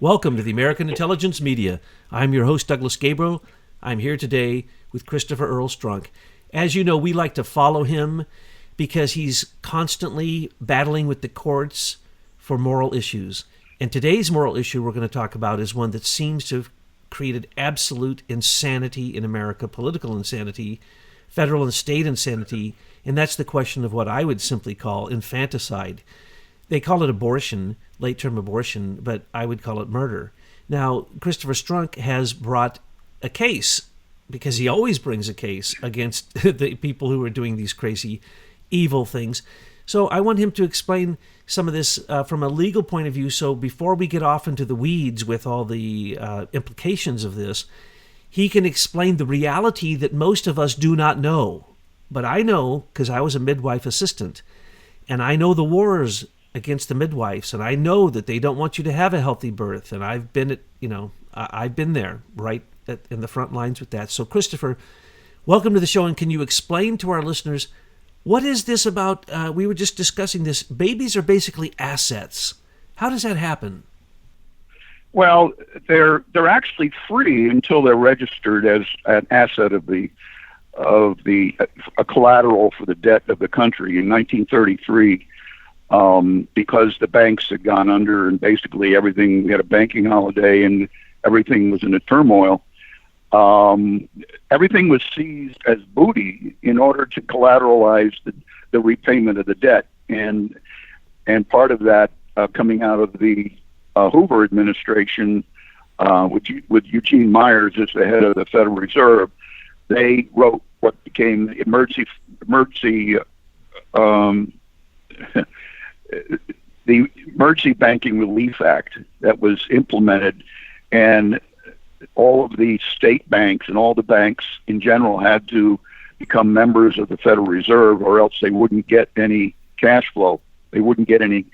Welcome to the American Intelligence Media. I'm your host, Douglas Gabriel. I'm here today with Christopher Earl Strunk. As you know, we like to follow him because he's constantly battling with the courts for moral issues. And today's moral issue we're going to talk about is one that seems to have created absolute insanity in America, political insanity, federal and state insanity, and that's the question of what I would simply call infanticide. They call it abortion, late-term abortion, but I would call it murder. Now, Christopher Strunk has brought a case, because he always brings a case against the people who are doing these crazy, evil things. So I want him to explain some of this from a legal point of view. So before we get off into the weeds with all the implications of this, he can explain the reality that most of us do not know. But I know, because I was a midwife assistant, and I know the wars against the midwives, and I know that they don't want you to have a healthy birth, and I've been I've been there right in the front lines with that. So Christopher, welcome to the show, and can you explain to our listeners, what is this about? We were just discussing this. Babies are basically assets. How does that happen? Well, they're actually free until they're registered as an asset of a collateral for the debt of the country. In 1933, because the banks had gone under and basically everything, we had a banking holiday and everything was in a turmoil, everything was seized as booty in order to collateralize the repayment of the debt. And part of that coming out of the Hoover administration, with Eugene Myers as the head of the Federal Reserve, they wrote what became the the Emergency Banking Relief Act that was implemented, and all of the state banks and all the banks in general had to become members of the Federal Reserve, or else they wouldn't get any cash flow. They wouldn't get any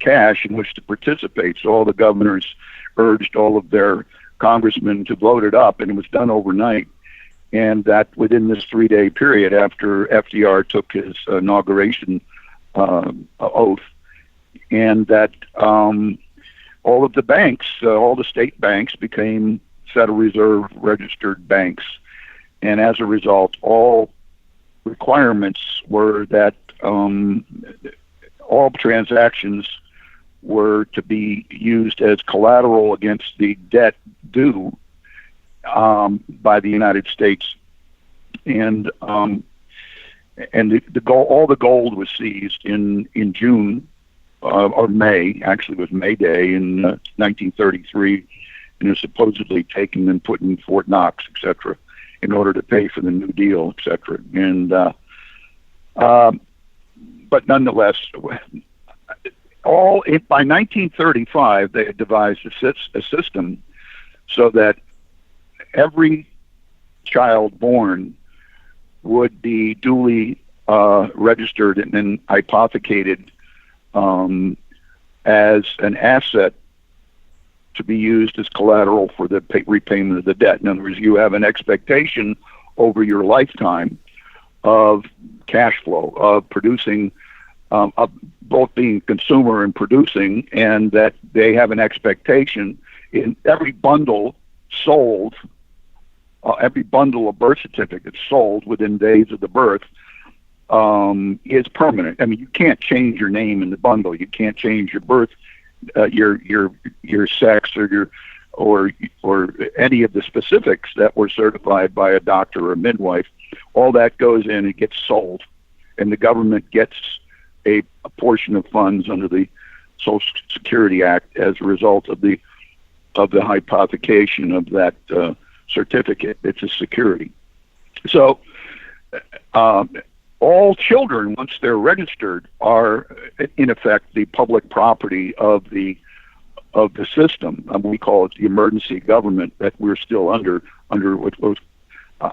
cash in which to participate. So all the governors urged all of their congressmen to vote it up, and it was done overnight. And that within this 3-day period after FDR took his inauguration oath, and that all of the banks, all the state banks became Federal Reserve registered banks. And as a result, all requirements were that all transactions were to be used as collateral against the debt due by the United States. And the gold, all the gold was seized in June or May. Actually, it was May Day in 1933, and it was supposedly taken and put in Fort Knox, etc., in order to pay for the New Deal, etc. And but nonetheless, by 1935, they had devised a system so that every child born would be duly registered and then hypothecated as an asset to be used as collateral for the repayment of the debt. In other words, you have an expectation over your lifetime of cash flow, of producing, of both being consumer and producing, and that they have an expectation in every bundle sold, every bundle of birth certificates sold within days of the birth is permanent. I mean, you can't change your name in the bundle. You can't change your birth, your sex, or any of the specifics that were certified by a doctor or a midwife. All that goes in and gets sold, and the government gets a portion of funds under the Social Security Act as a result of the hypothecation of that certificate. It's a security. So all children, once they're registered, are in effect the public property of the system. We call it the emergency government that we're still under what was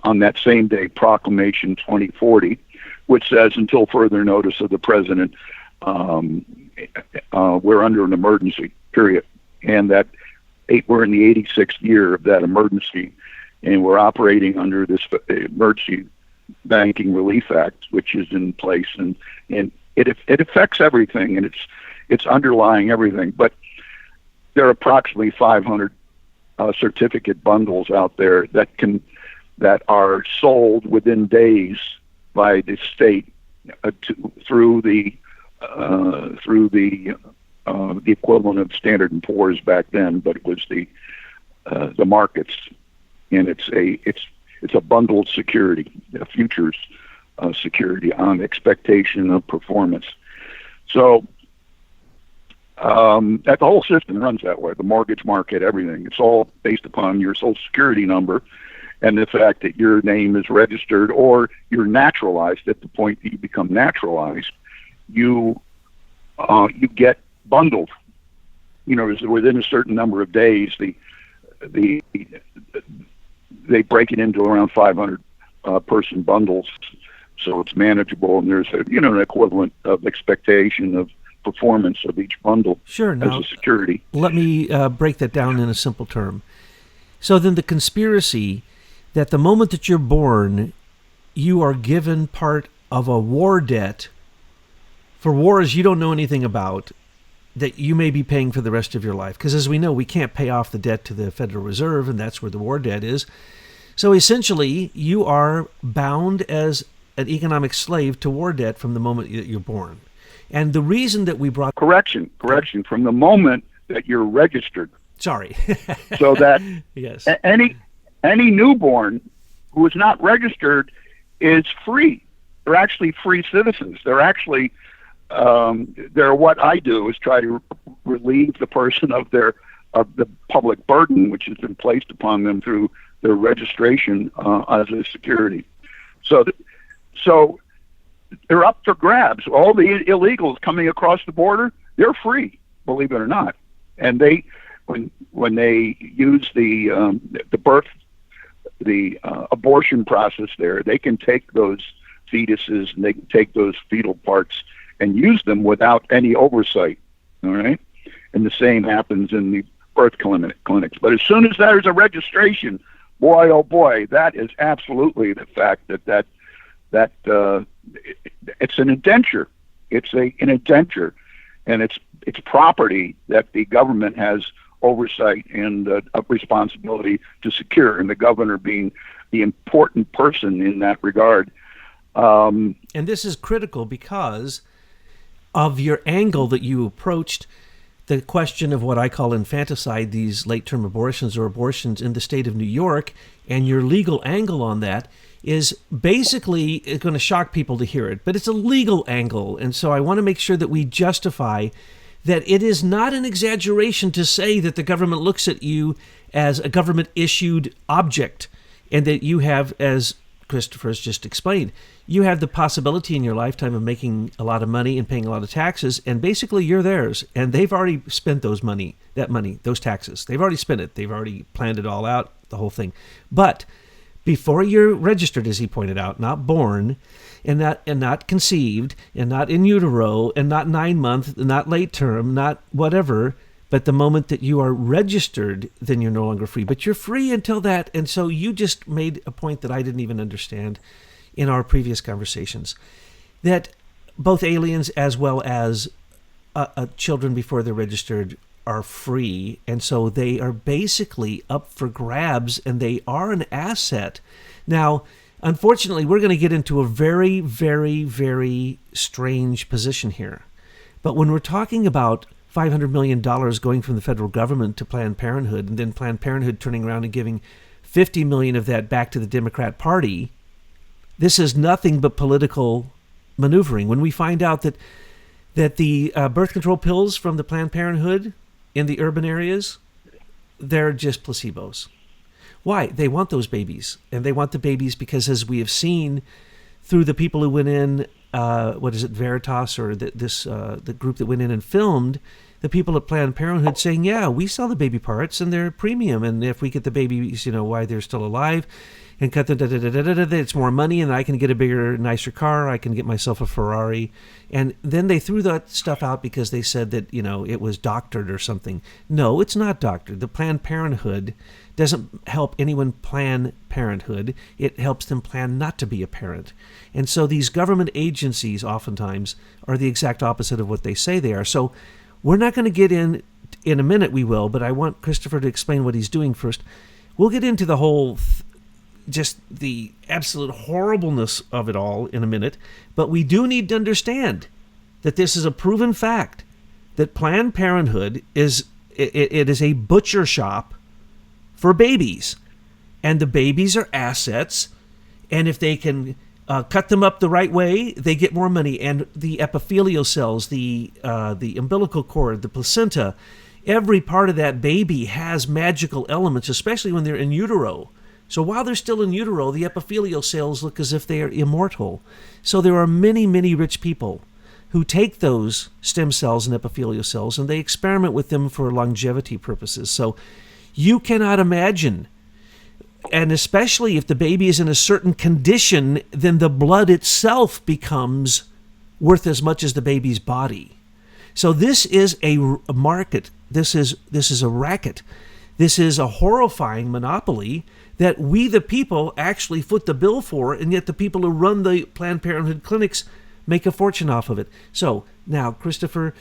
on that same day Proclamation 2040, which says until further notice of the president, we're under an emergency period, and that we're in the 86th year of that emergency, and we're operating under this Emergency Banking Relief Act, which is in place, and it affects everything, and it's underlying everything. But there are approximately 500 certificate bundles out there that are sold within days by the state through the equivalent of Standard and Poor's back then, but it was the markets, and it's a bundled security, a futures security on expectation of performance. So that the whole system runs that way. The mortgage market, everything. It's all based upon your Social Security number and the fact that your name is registered or you're naturalized. At the point that you become naturalized, you get bundled. You know, within a certain number of days, they break it into around 500 person bundles, so it's manageable, and there's an equivalent of expectation of performance of each bundle sure, now, as a security. Let me break that down in a simple term. So then the conspiracy that the moment that you're born, you are given part of a war debt for wars you don't know anything about that you may be paying for the rest of your life. Because as we know, we can't pay off the debt to the Federal Reserve, and that's where the war debt is. So essentially, you are bound as an economic slave to war debt from the moment that you're born. And the reason that we brought... Correction, from the moment that you're registered. Sorry. So that yes. any newborn who is not registered is free. They're actually free citizens. They're actually... they're what I do is try to relieve the person of the public burden, which has been placed upon them through their registration as a security. So they're up for grabs. All the illegals coming across the border, they're free, believe it or not. And they, when they use the abortion process there, they can take those fetuses and they can take those fetal parts and use them without any oversight. All right, and the same happens in the birth clinics. But as soon as there's a registration, boy, oh boy, that is absolutely the fact that it's an indenture. It's an indenture, and it's property that the government has oversight and a responsibility to secure, and the governor being the important person in that regard. And this is critical because of your angle that you approached the question of what I call infanticide, these late-term abortions or abortions in the state of New York, and your legal angle on that is basically going to shock people to hear it, but it's a legal angle. And so I want to make sure that we justify that it is not an exaggeration to say that the government looks at you as a government-issued object and that you have, as Christopher has just explained, you have the possibility in your lifetime of making a lot of money and paying a lot of taxes, and basically you're theirs, and they've already spent those taxes. They've already spent it. They've already planned it all out, the whole thing. But before you're registered, as he pointed out, not born, and not conceived, and not in utero, and not 9 months, not late term, not whatever, but the moment that you are registered, then you're no longer free. But you're free until that. And so you just made a point that I didn't even understand in our previous conversations, that both aliens as well as children before they're registered are free. And so they are basically up for grabs, and they are an asset. Now, unfortunately, we're going to get into a very, very, very strange position here. But when we're talking about $500 million going from the federal government to Planned Parenthood, and then Planned Parenthood turning around and giving $50 million of that back to the Democrat Party, this is nothing but political maneuvering. When we find out that the birth control pills from the Planned Parenthood in the urban areas, they're just placebos. Why? They want those babies, and they want the babies because, as we have seen through the people who went in, Veritas, or the group that went in and filmed, the people at Planned Parenthood saying, yeah, we sell the baby parts and they're premium, and if we get the babies, why they're still alive, and cut it's more money, and I can get a bigger, nicer car, I can get myself a Ferrari. And then they threw that stuff out because they said that, it was doctored or something. No, it's not doctored. The Planned Parenthood doesn't help anyone plan parenthood. It helps them plan not to be a parent. And so these government agencies oftentimes are the exact opposite of what they say they are. So we're not going to get in in a minute we will, but I want Christopher to explain what he's doing first. We'll get into the whole, just the absolute horribleness of it all in a minute, but we do need to understand that this is a proven fact, that Planned Parenthood is a butcher shop for babies, and the babies are assets, and if they can cut them up the right way, they get more money. And the epithelial cells, the umbilical cord, the placenta, every part of that baby has magical elements, especially when they're in utero. So while they're still in utero, the epithelial cells look as if they are immortal. So there are many, many rich people who take those stem cells and epithelial cells and they experiment with them for longevity purposes. So you cannot imagine, and especially if the baby is in a certain condition, then the blood itself becomes worth as much as the baby's body. So this is a market. This is a racket. This is a horrifying monopoly that we, the people, actually foot the bill for, and yet the people who run the Planned Parenthood clinics make a fortune off of it. So now, Christopher,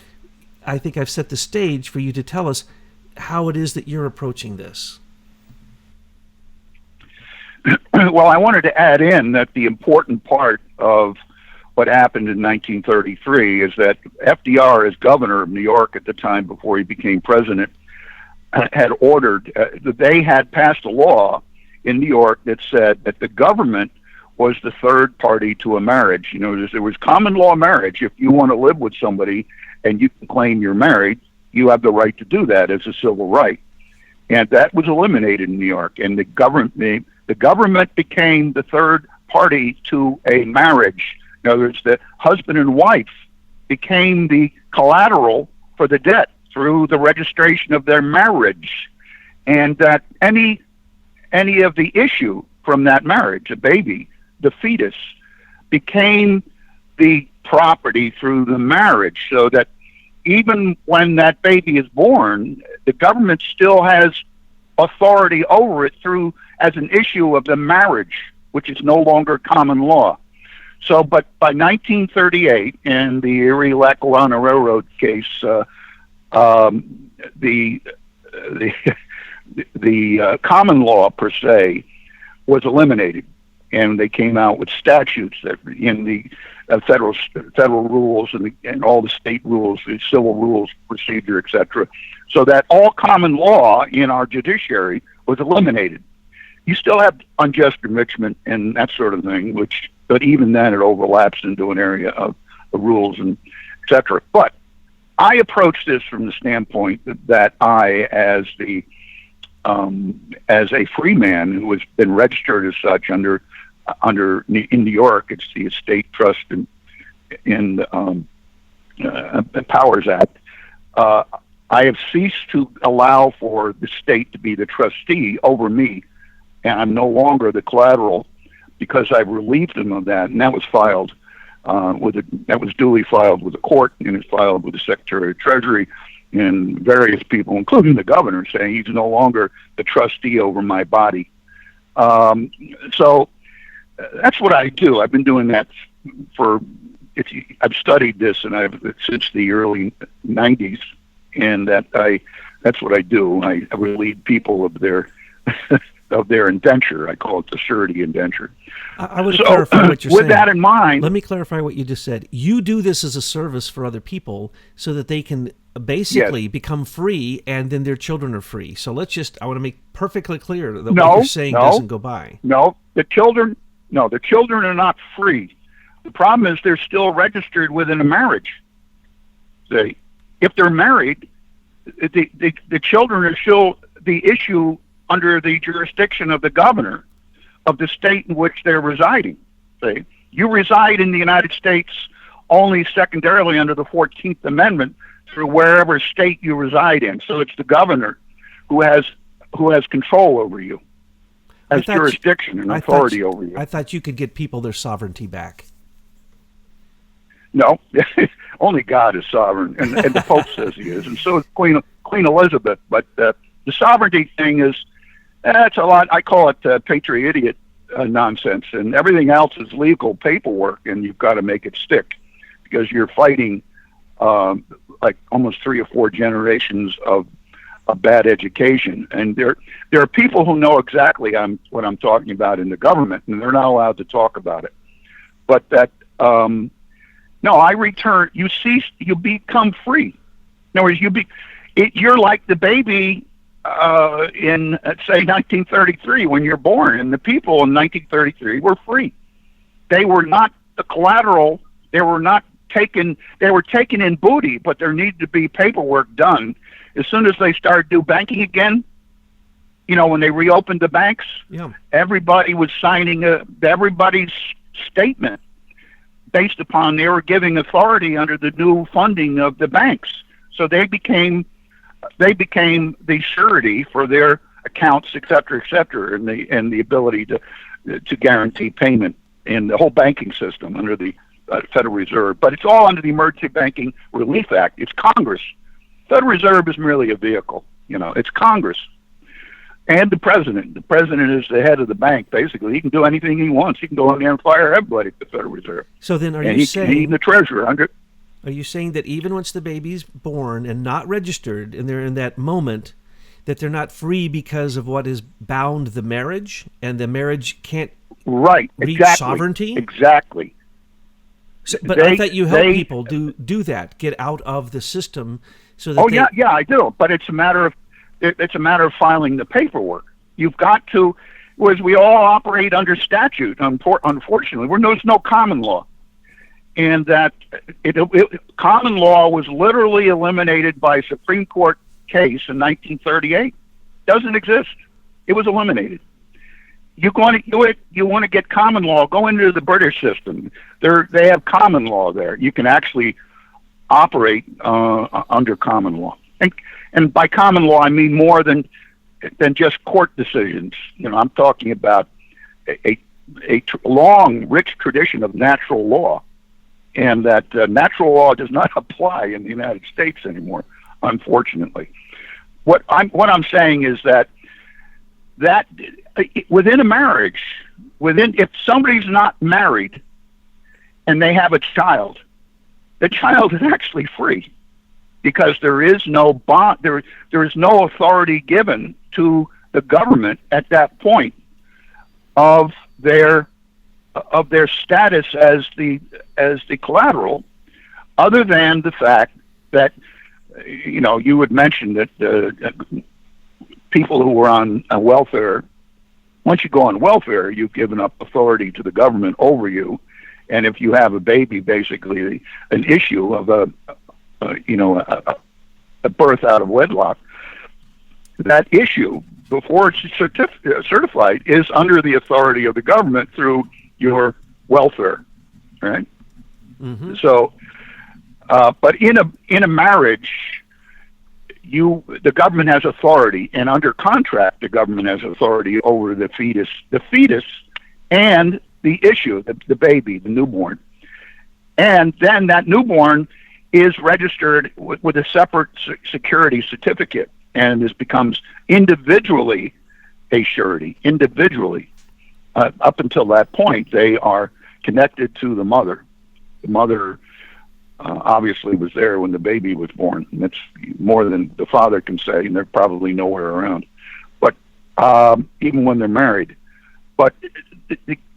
I think I've set the stage for you to tell us how it is that you're approaching this. Well, I wanted to add in that the important part of what happened in 1933 is that FDR, as governor of New York at the time before he became president, had ordered, they had passed a law in New York that said that the government was the third party to a marriage. You know, there was common law marriage. If you want to live with somebody and you can claim you're married, you have the right to do that as a civil right. And that was eliminated in New York. And the government became the third party to a marriage. In other words, the husband and wife became the collateral for the debt through the registration of their marriage. And that any of the issue from that marriage, a baby, the fetus, became the property through the marriage, so that even when that baby is born, the government still has authority over it through as an issue of the marriage, which is no longer common law. So, but by 1938, in the Erie-Lackawanna Railroad case, the common law per se was eliminated, and they came out with statutes that in the federal rules and all the state rules, the civil rules, procedure, etc., so that all common law in our judiciary was eliminated. You still have unjust enrichment and that sort of thing, but even then it overlaps into an area of rules and etc. But I approach this from the standpoint that I, as a free man who has been registered as such under in New York, it's the Estate Trust and Powers Act. I have ceased to allow for the state to be the trustee over me, and I'm no longer the collateral because I've relieved them of that, and that was filed that was duly filed with the court, and it's filed with the Secretary of Treasury and various people, including the governor, saying he's no longer the trustee over my body. So that's what I do. I've been doing that I've studied this, and since the early '90s, and that's what I do. I relieve people of their of their indenture. I call it the surety indenture. I would clarify what you're saying. With that in mind, let me clarify what you just said. You do this as a service for other people so that they can basically become free, and then their children are free. So I want to make perfectly clear that what you're saying doesn't go by. No, the children are not free. The problem is they're still registered within a marriage. If they're married, the children are still the issue under the jurisdiction of the governor of the state in which they're residing. You reside in the United States only secondarily under the 14th Amendment through wherever state you reside in. So it's the governor who has control over you, has jurisdiction and authority over you. I thought you could get people their sovereignty back. No, only God is sovereign, and the Pope says he is, and so is Queen Elizabeth. But the sovereignty thing is, it's a lot. I call it patriot nonsense, and everything else is legal paperwork, and you've got to make it stick because you're fighting like almost 3 or 4 generations of a bad education. And there are people who know exactly what I'm talking about in the government, and they're not allowed to talk about it. But that, no, I return. You become free. In other words, you're like the baby in, say, 1933 when you're born, and the people in 1933 were free. They were not the collateral. They were not taken. They were taken in booty, but there needed to be paperwork done. As soon as they started do banking again, when they reopened the banks, everybody was signing everybody's statement based upon they were giving authority under the new funding of the banks. So they became the surety for their accounts, et cetera, and the ability to guarantee payment in the whole banking system under the Federal Reserve. But it's all under the Emergency Banking Relief Act. It's Congress. Federal Reserve is merely a vehicle. It's Congress and the president. The president is the head of the bank. Basically, he can do anything he wants. He can go in there and fire everybody at the Federal Reserve. So then, are you saying the treasurer under? Are you saying that even once the baby's born and not registered, and they're in that moment, that they're not free because of what is bound the marriage, and the marriage can't reach sovereignty? Exactly. So, but I thought you help people do that, get out of the system, so that. Yeah, I do. But it's a matter of filing the paperwork. You've got to, whereas we all operate under statute. Unfortunately, there's no common law. And that common law was literally eliminated by a Supreme Court case in 1938. Doesn't exist. It was eliminated. You want to get common law? Go into the British system. They have common law there. You can actually operate under common law. And by common law, I mean more than just court decisions. I'm talking about a long, rich tradition of natural law. And that natural law does not apply in the United States anymore, unfortunately. What I'm saying is that within a marriage, if somebody's not married and they have a child, the child is actually free because there is no bond, there is no authority given to the government at that point of their status as the collateral, other than the fact that you had mentioned that people who were on welfare, once you go on welfare, you've given up authority to the government over you, and if you have a baby, basically an issue of a birth out of wedlock, that issue before it's certified is under the authority of the government through your welfare, right? Mm-hmm. So, but in a marriage, the government has authority, and under contract, the government has authority over the fetus, and the issue, the baby, the newborn, and then that newborn is registered with a separate security certificate, and becomes individually a surety, individually. Up until that point, they are connected to the mother. The mother obviously was there when the baby was born. And that's more than the father can say, and they're probably nowhere around. But even when they're married. But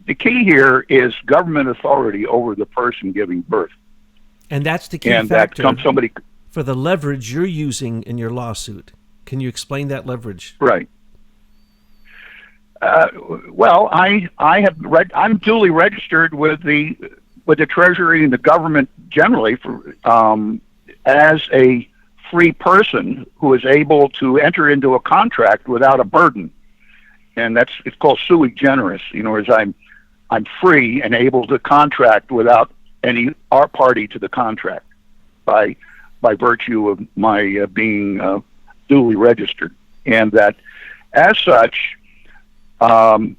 the key here is government authority over the person giving birth. And that's the key factor for the leverage you're using in your lawsuit. Can you explain that leverage? Right. Well, I'm duly registered with the Treasury and the government generally as a free person who is able to enter into a contract without a burden, and it's called sui generis. As I'm free and able to contract without any party to the contract by virtue of my being duly registered, and that as such. And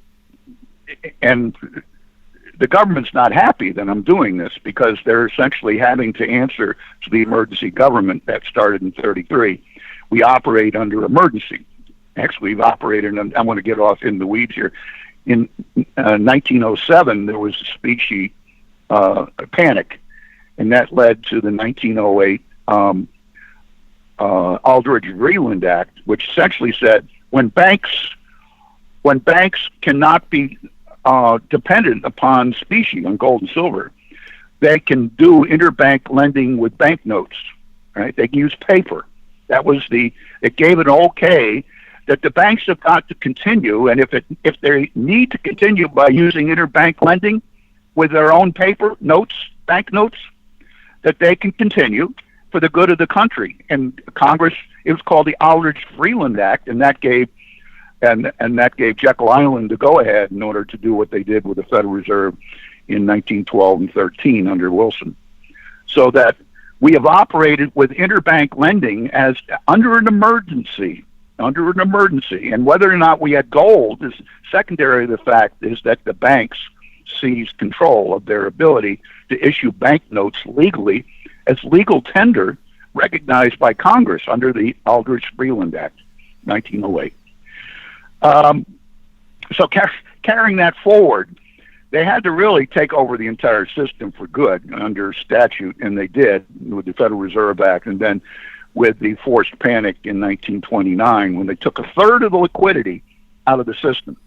the government's not happy that I'm doing this because they're essentially having to answer to the emergency government that started in 1933. We operate under emergency. Actually, we've operated, and I want to get off in the weeds here. In 1907, there was a specie panic, and that led to the 1908 Aldrich-Vreeland Act, which essentially said when banks cannot be dependent upon specie, on gold and silver, they can do interbank lending with banknotes. Right? They can use paper. It gave an okay that the banks have got to continue, and if they need to continue by using interbank lending with their own paper notes, banknotes, that they can continue for the good of the country. And Congress, it was called the Aldrich-Vreeland Act, and that gave Jekyll Island the go-ahead in order to do what they did with the Federal Reserve in 1912 and 13 under Wilson. So that we have operated with interbank lending as under an emergency. And whether or not we had gold is secondary to the fact is that the banks seized control of their ability to issue banknotes legally as legal tender recognized by Congress under the Aldrich-Vreeland Act, 1908. So carrying that forward, they had to really take over the entire system for good under statute, and they did with the Federal Reserve Act, and then with the forced panic in 1929 when they took a third of the liquidity out of the system.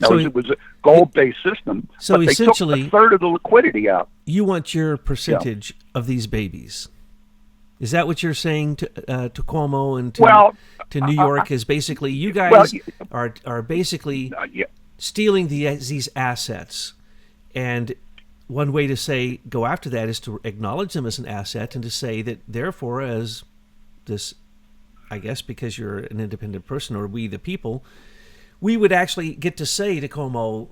It was a gold-based system, so but they took a third of the liquidity out. You want your percentage of these babies. Is that what you're saying to Cuomo and to New York? Is basically you guys are basically stealing these assets, and one way to go after that is to acknowledge them as an asset and to say that therefore, as this, I guess, because you're an independent person, or we the people, we would actually get to say to Cuomo,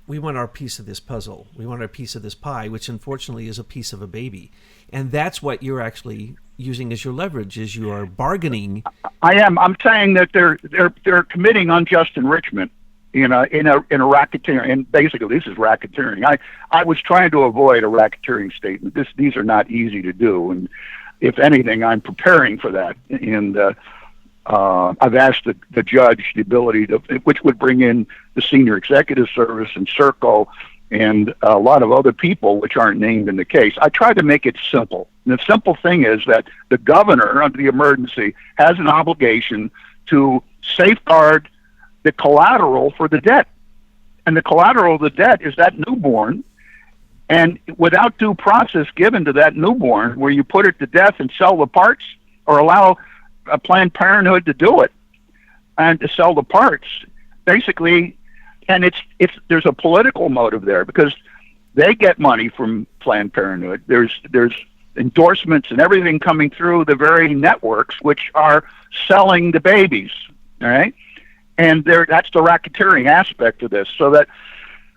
we want our piece of this puzzle. We want our piece of this pie, which unfortunately is a piece of a baby. And that's what you're actually using as your leverage, is you are bargaining. I am. I'm saying that they're committing unjust enrichment in a racketeering, and basically this is racketeering. I was trying to avoid a racketeering statement. These are not easy to do, and if anything, I'm preparing for that. And I've asked the judge the ability to, which would bring in the Senior Executive Service and Serco and a lot of other people which aren't named in the case. I tried to make it simple. And the simple thing is that the governor under the emergency has an obligation to safeguard the collateral for the debt. And the collateral of the debt is that newborn. And without due process given to that newborn, where you put it to death and sell the parts, or allow a Planned Parenthood to do it and to sell the parts, basically, and there's a political motive there because they get money from Planned Parenthood. There's endorsements and everything coming through the very networks which are selling the babies, all right? And that's the racketeering aspect of this, so that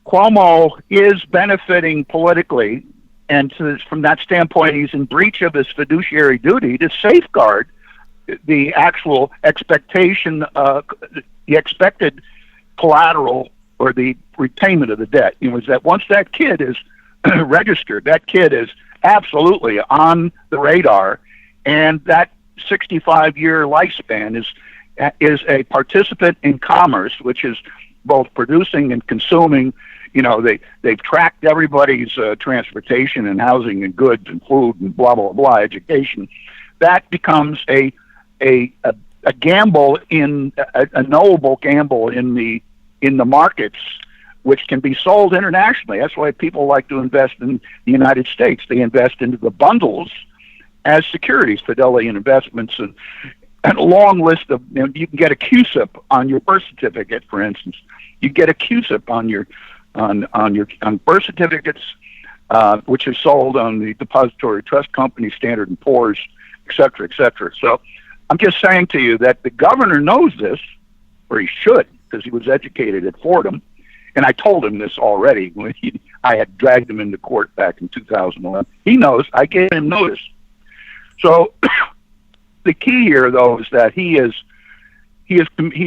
Cuomo is benefiting politically, and from that standpoint, he's in breach of his fiduciary duty to safeguard the actual expectation, the expected collateral or the repayment of the debt. It was that once that kid is registered, that kid is absolutely on the radar, and that 65-year lifespan is a participant in commerce, which is both producing and consuming. You know, they've tracked everybody's transportation and housing and goods and food and blah blah blah, education. That becomes a gamble, a knowable gamble in the markets, which can be sold internationally. That's why people like to invest in the United States. They invest into the bundles as securities, Fidelity and Investments, and a long list of. You can get a CUSIP on your birth certificate, for instance. You get a CUSIP on birth certificates, which is sold on the Depository Trust Company, Standard & Poor's, et cetera, et cetera. So I'm just saying to you that the governor knows this, or he should, because he was educated at Fordham. And I told him this already when I had dragged him into court back in 2011. He knows. I gave him notice. So the key here, though, is that he is in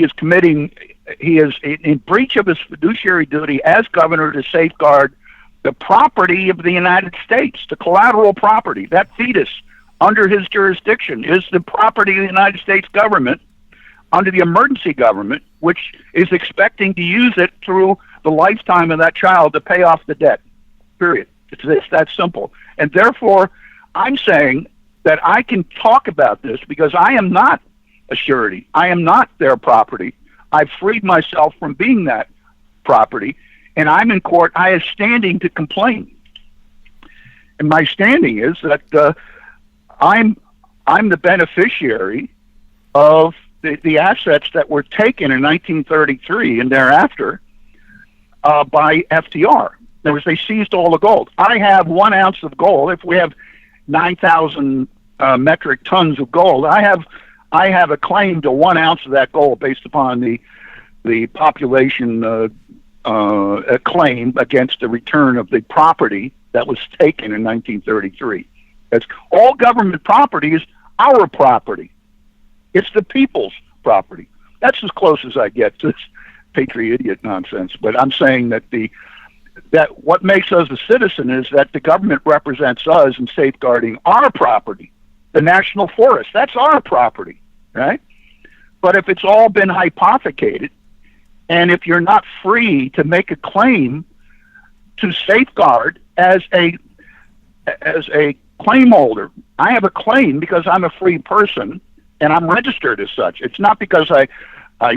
breach of his fiduciary duty as governor to safeguard the property of the United States, the collateral property. That fetus under his jurisdiction is the property of the United States government under the emergency government, which is expecting to use it through the lifetime of that child to pay off the debt, period. It's that simple. And therefore, I'm saying that I can talk about this because I am not a surety. I am not their property. I've freed myself from being that property, and I'm in court. I have standing to complain. And my standing is that I'm the beneficiary of the assets that were taken in 1933 and thereafter by FDR. In other words, they seized all the gold. I have 1 ounce of gold. If we have 9,000 metric tons of gold, I have a claim to 1 ounce of that gold based upon the population claim against the return of the property that was taken in 1933. That's all government property is our property. It's the people's property. That's as close as I get to this patriot idiot nonsense. But I'm saying that that what makes us a citizen is that the government represents us in safeguarding our property, the national forest. That's our property, right? But if it's all been hypothecated, and if you're not free to make a claim to safeguard as a claim holder, I have a claim because I'm a free person and I'm registered as such. It's not because I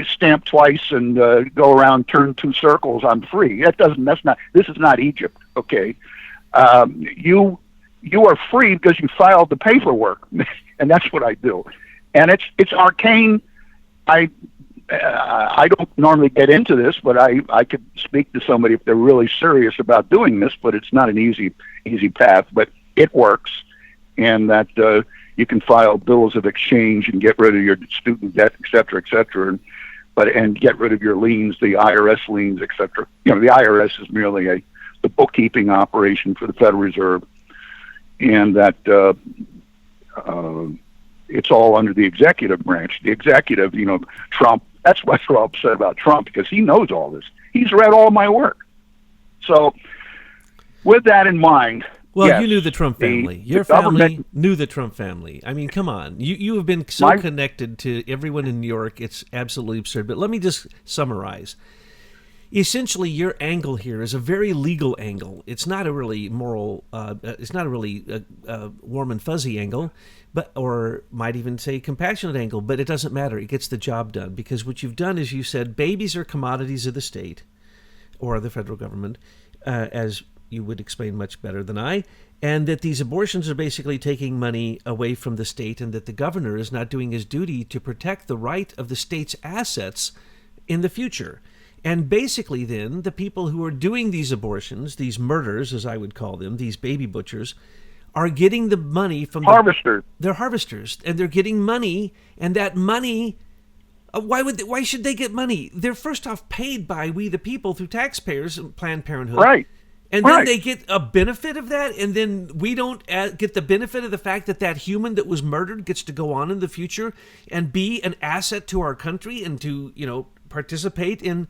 stamp twice and go around, turn 2 circles, I'm free. This is not Egypt, okay? You are free because you filed the paperwork, and that's what I do. And it's arcane. I don't normally get into this, but I could speak to somebody if they're really serious about doing this, but it's not an easy path, but it works. And that you can file bills of exchange and get rid of your student debt, et cetera, and get rid of your liens, the IRS liens, et cetera. The IRS is merely the bookkeeping operation for the Federal Reserve, and that it's all under the executive branch. The executive, Trump. That's why I'm so upset about Trump, because he knows all this. He's read all my work. So, with that in mind. Well, yes, you knew the Trump family. Your family knew the Trump family. I mean, come on. You have been so connected to everyone in New York. It's absolutely absurd. But let me just summarize. Essentially, your angle here is a very legal angle. It's not a really moral, it's not a really warm and fuzzy angle, or might even say compassionate angle, but it doesn't matter. It gets the job done, because what you've done is you said babies are commodities of the state or the federal government, as you would explain much better than I, and that these abortions are basically taking money away from the state, and that the governor is not doing his duty to protect the right of the state's assets in the future. And basically then, the people who are doing these abortions, these murders, as I would call them, these baby butchers, are getting the money from harvesters. They're harvesters, and they're getting money, and that money, why should they get money? They're first off paid by we the people through taxpayers and Planned Parenthood. Right. And then they get a benefit of that, and then we don't get the benefit of the fact that that human that was murdered gets to go on in the future and be an asset to our country and to, participate in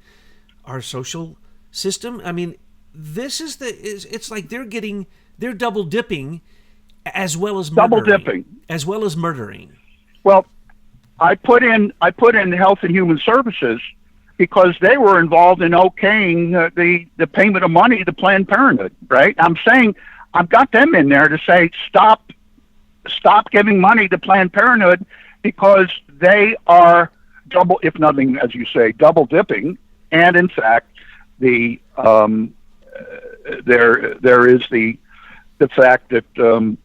our social system. I mean, this is it's like they're double dipping as well as murdering. Double dipping. As well as murdering. Well, I put in Health and Human Services because they were involved in okaying the payment of money to Planned Parenthood, right? I'm saying I've got them in there to say stop giving money to Planned Parenthood because they are double, if nothing, as you say, double dipping, and in fact, there is the fact that the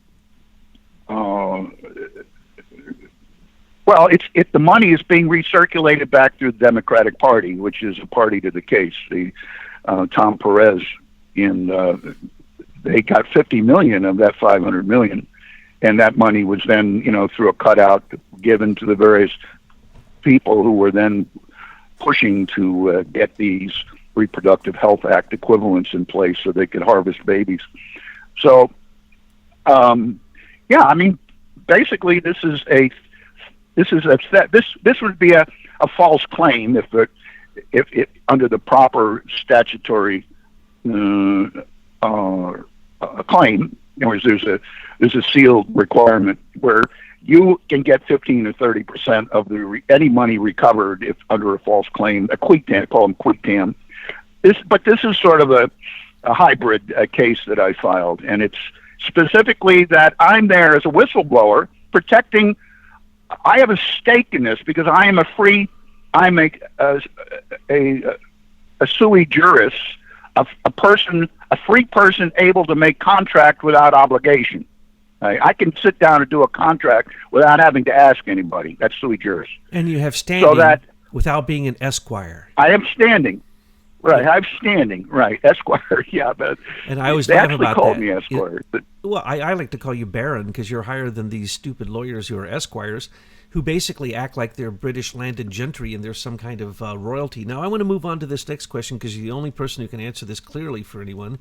money is being recirculated back through the Democratic Party, which is a party to the case. The Tom Perez they got $50 million of that $500 million, and that money was then through a cutout given to the various people who were then pushing to get these Reproductive Health Act equivalents in place so they could harvest babies. So, basically, this would be a false claim if under the proper statutory claim. In other words, there's a sealed requirement where you can get 15 or 30% of any money recovered if under a false claim, a quick tam, call them quick tam. This is sort of a hybrid case that I filed, and it's specifically that I'm there as a whistleblower protecting. I have a stake in this because I am I'm a sui juris, a person, a free person able to make contract without obligation. I can sit down and do a contract without having to ask anybody. That's sui juris. And you have standing So that without being an esquire. I am standing. Right, I'm standing. Right, Esquire. Yeah, but and I always they laugh actually about called that. me Esquire. Well, I like to call you Baron because you're higher than these stupid lawyers who are esquires, who basically act like they're British landed gentry and they're some kind of royalty. Now, I want to move on to this next question because you're the only person who can answer this clearly for anyone,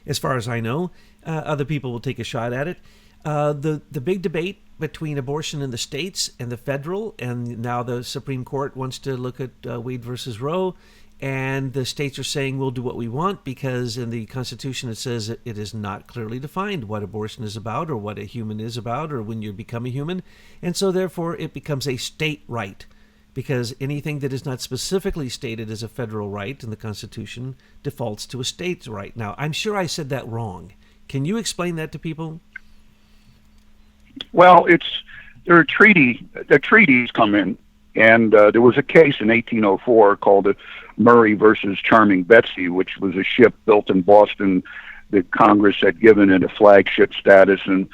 as far as I know. Other people will take a shot at it. The big debate between abortion in the states and the federal, and now the Supreme Court wants to look at Wade versus Roe. And the states are saying we'll do what we want because in the Constitution it says it is not clearly defined what abortion is about or what a human is about or when you become a human. And so therefore it becomes a state right because anything that is not specifically stated as a federal right in the Constitution defaults to a state's right. Now, I'm sure I said that wrong. Can you explain that to people? Well, the treaties come in. And there was a case in 1804 called the Murray versus Charming Betsy, which was a ship built in Boston that Congress had given it a flagship status, and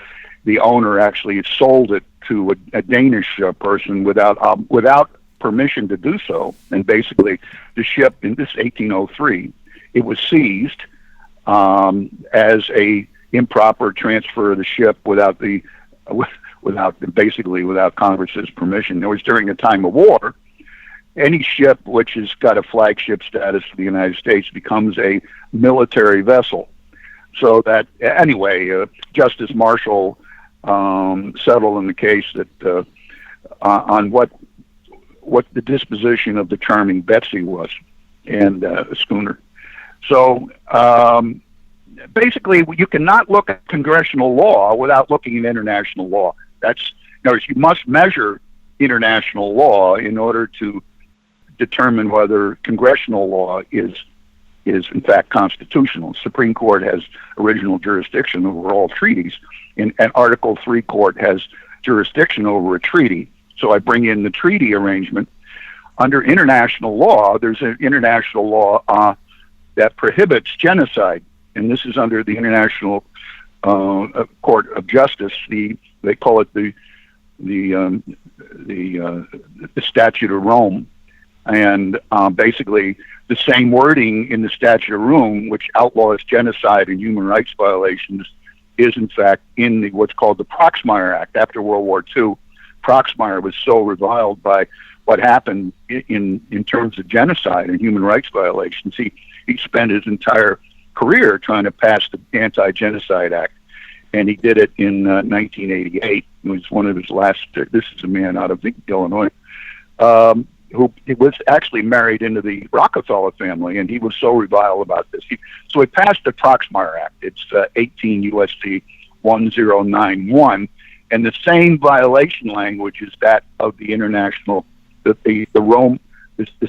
the owner actually sold it to a Danish person without permission to do so. And basically, the ship in this 1803, it was seized as a improper transfer of the ship without Congress's permission. It was during a time of war. Any ship which has got a flagship status for the United States becomes a military vessel. So that, anyway, Justice Marshall settled in the case that on what the disposition of the Charming Betsy was and a schooner. So basically, you cannot look at congressional law without looking at international law. In other words, you must measure international law in order to determine whether congressional law is in fact constitutional. The Supreme Court has original jurisdiction over all treaties, and Article 3 court has jurisdiction over a treaty. So I bring in the treaty arrangement. Under international law, there's an international law that prohibits genocide, and this is under the International Court of Justice. They call it the Statute of Rome, and basically the same wording in the Statute of Rome, which outlaws genocide and human rights violations, is in fact in what's called the Proxmire Act. After World War II, Proxmire was so reviled by what happened in terms of genocide and human rights violations. He spent his entire career trying to pass the Anti-Genocide Act, and he did it in 1988. It was one of his last. This is a man out of Illinois who was actually married into the Rockefeller family, and he was so reviled about this. So he passed the Proxmire Act. It's 18 U.S.C. 1091, and the same violation language is that of the international, the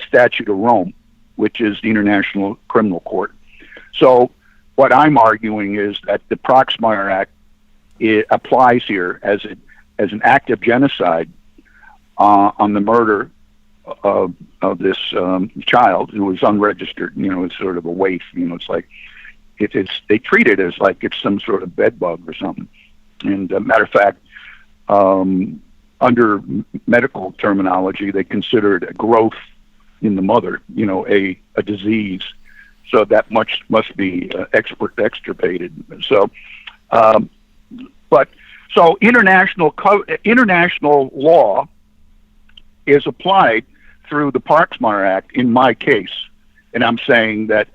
Statute of Rome, which is the International Criminal Court. So what I'm arguing is that the Proxmire Act applies here as an act of genocide on the murder of this child who was unregistered. It's sort of a waif. It's like they treat it as like it's some sort of bed bug or something. And matter of fact, under medical terminology, they consider it a growth in the mother. A disease. So that much must be extirpated. So, so international law is applied through the Proxmire Act in my case, and I'm saying that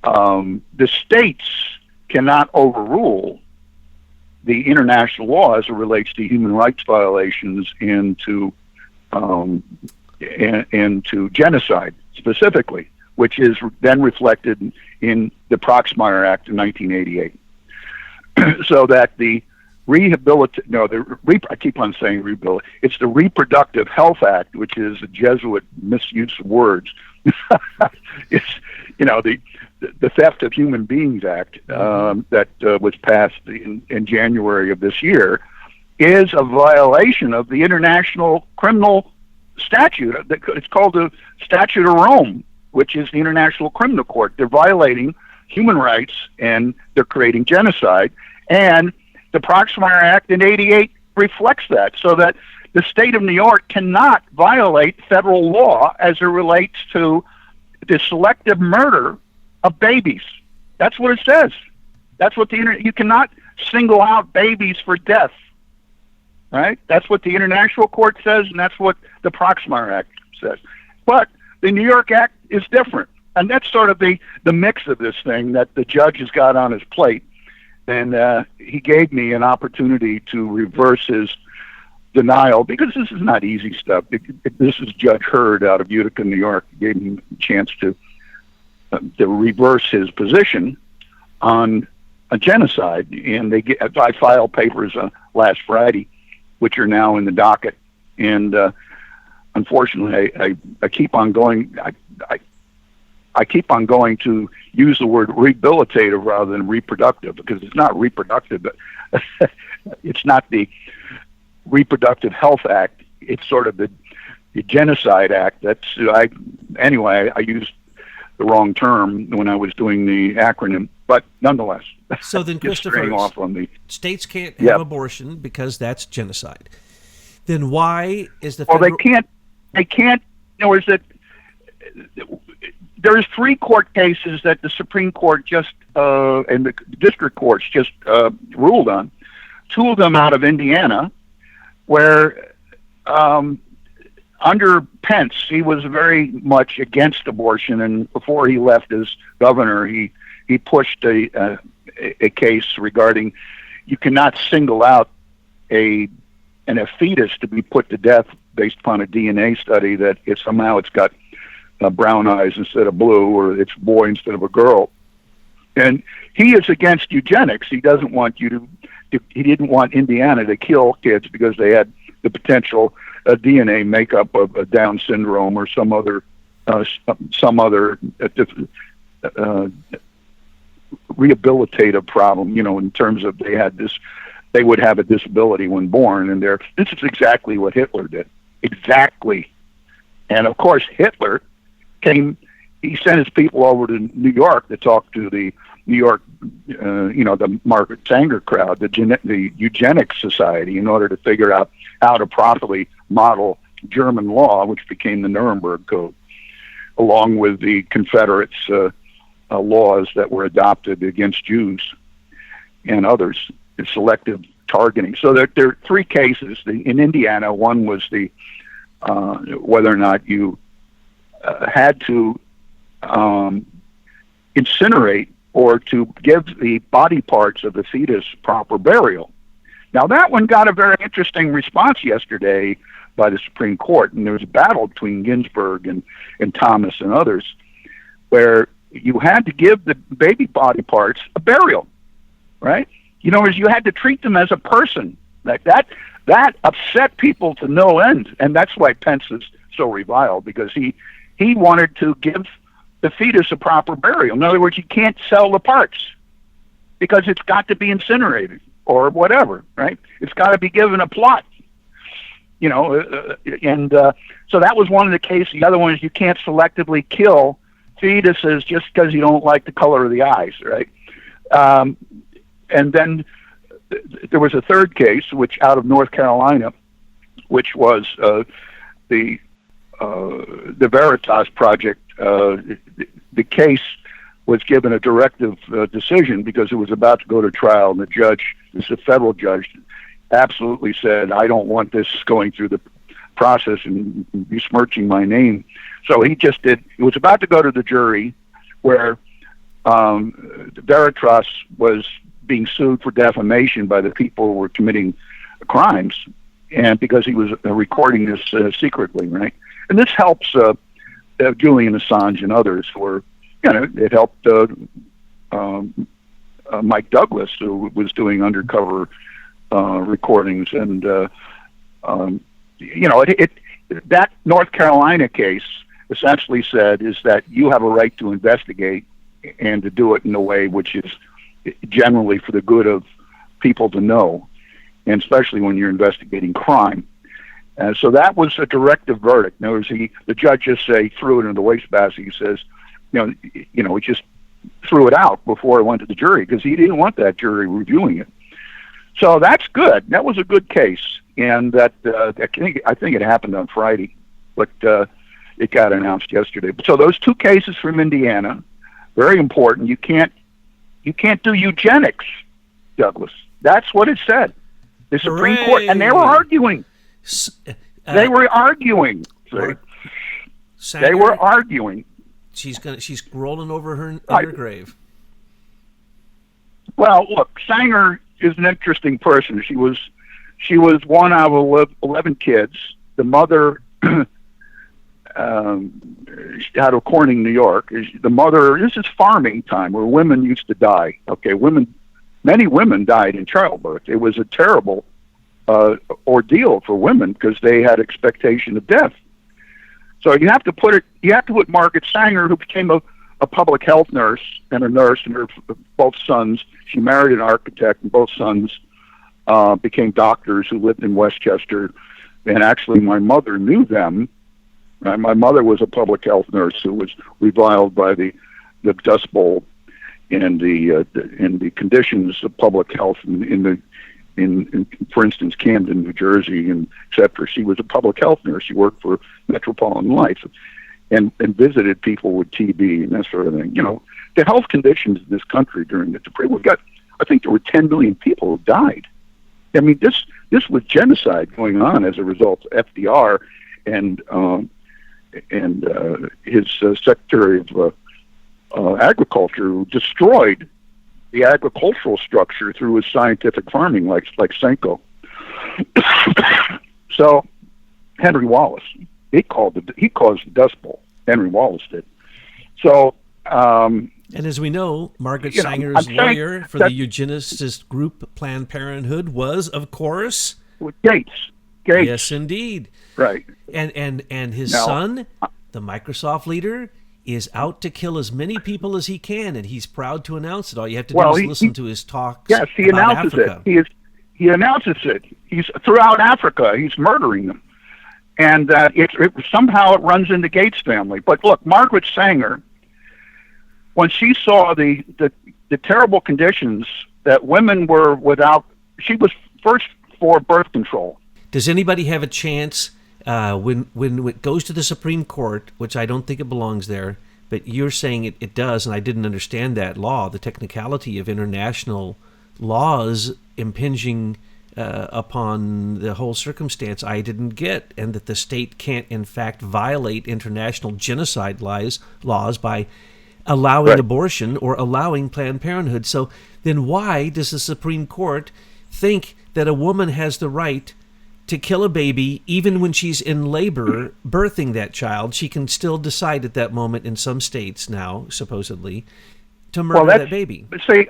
the states cannot overrule the international law as it relates to human rights violations and to genocide specifically, which is then reflected in the Proxmire Act of 1988. So that I keep on saying rehabilitate. It's the Reproductive Health Act, which is a Jesuit misuse of words. It's, the Theft of Human Beings Act that was passed in January of this year is a violation of the International Criminal Statute. It's called the Statute of Rome, which is the International Criminal Court. They're violating human rights and they're creating genocide. And the Proxmire Act in '88 reflects that, so that the state of New York cannot violate federal law as it relates to the selective murder of babies. That's what it says. That's what you cannot single out babies for death, right? That's what the International Court says, and that's what the Proxmire Act says. But the New York Act is different, and that's sort of the mix of this thing that the judge has got on his plate. And he gave me an opportunity to reverse his denial, because this is not easy stuff. This is Judge Hurd out of Utica, New York. He gave me a chance to reverse his position on a genocide. And I filed papers last Friday, which are now in the docket. And unfortunately, I keep on going. I keep on going to use the word rehabilitative rather than reproductive, because it's not reproductive. But it's not the Reproductive Health Act. It's sort of the Genocide Act. Anyway, I used the wrong term when I was doing the acronym, but nonetheless. So then, Christopher, off on the states can't have abortion because that's genocide. Then why is the federal... Well, they can't. Is that there's 3 court cases that the Supreme Court just and the district courts just ruled on. 2 of them out of Indiana, where under Pence, he was very much against abortion, and before he left as governor, he pushed a case regarding you cannot single out a fetus to be put to death based upon a DNA study that somehow it's got brown eyes instead of blue, or it's a boy instead of a girl. And he is against eugenics. He doesn't want he didn't want Indiana to kill kids because they had the potential DNA makeup of a Down syndrome or some other rehabilitative problem, in terms of they would have a disability when born. And this is exactly what Hitler did. Exactly. And of course, Hitler he sent his people over to New York to talk to the New York, the Margaret Sanger crowd, the Eugenics Society, in order to figure out how to properly model German law, which became the Nuremberg Code, along with the Confederates' laws that were adopted against Jews and others, in selective targeting. So there are 3 cases. In Indiana, one was whether or not you had to incinerate or to give the body parts of the fetus proper burial. Now, that one got a very interesting response yesterday by the Supreme Court, and there was a battle between Ginsburg and Thomas and others, where you had to give the baby body parts a burial, right? You had to treat them as a person. Like that upset people to no end, and that's why Pence is so reviled, because he wanted to give the fetus a proper burial. In other words, you can't sell the parts because it's got to be incinerated or whatever, right? It's got to be given a plot, and so that was one of the cases. The other one is you can't selectively kill fetuses just because you don't like the color of the eyes, right? And then there was a third case, which out of North Carolina, which was the Veritas Project. The case was given a directive decision because it was about to go to trial, and the judge, this is a federal judge, absolutely said, I don't want this going through the process and besmirching my name. So he just did. It was about to go to the jury, where Veritas was being sued for defamation by the people who were committing crimes, and because he was recording this secretly, right? And this helps Julian Assange and others who were, it helped Mike Douglas, who was doing undercover recordings. And, that North Carolina case essentially said is that you have a right to investigate and to do it in a way which is generally for the good of people to know, and especially when you're investigating crime. So that was a directive verdict. In other words, the judge just threw it in the wastebasket. He says, he just threw it out before it went to the jury because he didn't want that jury reviewing it. So that's good. That was a good case, and I think it happened on Friday, but it got announced yesterday. So those two cases from Indiana, very important. You can't do eugenics, Douglas. That's what it said. The Supreme Court, and they were arguing. They were arguing. They were arguing. She's rolling over in her grave. Well, look, Sanger is an interesting person. She was one out of 11 kids. The mother, out of Corning, New York, the mother. This is farming time where women used to die. Okay, many women died in childbirth. It was a terrible ordeal for women because they had expectation of death. So you have to put Margaret Sanger, who became a public health nurse, and her both sons. She married an architect, and both sons became doctors who lived in Westchester. And actually, my mother knew them. Right? My mother was a public health nurse who was reviled by the Dust Bowl and the conditions of public health in for instance, Camden, New Jersey, and et cetera. She was a public health nurse. She worked for Metropolitan Life and visited people with TB and that sort of thing. The health conditions in this country during the Depression, I think there were 10 million people who died. I mean, this was genocide going on as a result of FDR and his Secretary of Agriculture, who destroyed the agricultural structure through his scientific farming, like Senko. So Henry Wallace, he caused the Dust Bowl. Henry Wallace did. So, and as we know, Margaret Sanger's lawyer for the eugenicist group Planned Parenthood was, of course, Gates. Yes, indeed. Right. And his son, the Microsoft leader, is out to kill as many people as he can, and he's proud to announce it. All you have to do is listen to his talks. Yes, he announces Africa. it. He announces it. He's throughout Africa. He's murdering them, and somehow it runs in the Gates family. But look, Margaret Sanger, when she saw the terrible conditions that women were without, she was first for birth control. Does anybody have a chance? When it goes to the Supreme Court, which I don't think it belongs there, but you're saying it does, and I didn't understand that law, the technicality of international laws impinging upon the whole circumstance I didn't get, and that the state can't, in fact, violate international genocide laws by allowing abortion or allowing Planned Parenthood. So then why does the Supreme Court think that a woman has the right to kill a baby even when she's in labor birthing that child? She can still decide at that moment in some states now, supposedly, to murder that baby. See,